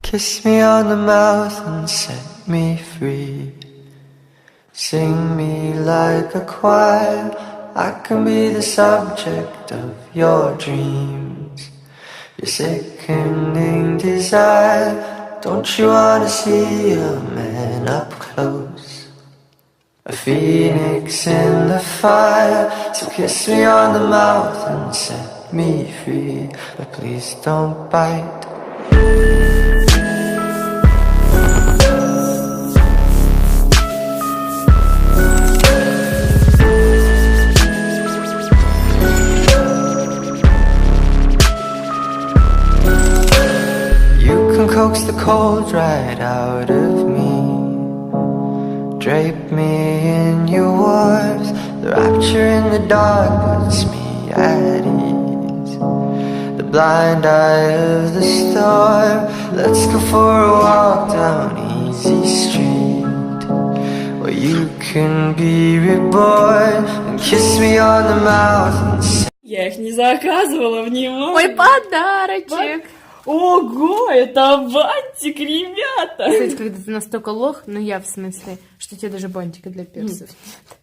Kiss me on the mouth and set me free. Sing me like a choir. I can be the subject of your dreams. Your sickening desire. Don't you wanna see a man up close? A phoenix in the fire. So kiss me on the mouth and set me free. But please don't bite. Coax the cold right out of me. Drape me in your warmth. The rapture in the dark puts me at ease. The blind eye of the storm. Let's go for a walk down Easy Street, where you can be reborn and kiss me on the mouth and say... Я их не заказывала, внимание. Ой, подарочек! Ого, это бантик, ребята! Кстати, когда ты настолько лох, ну я в смысле, что тебе даже бантика для персов нет.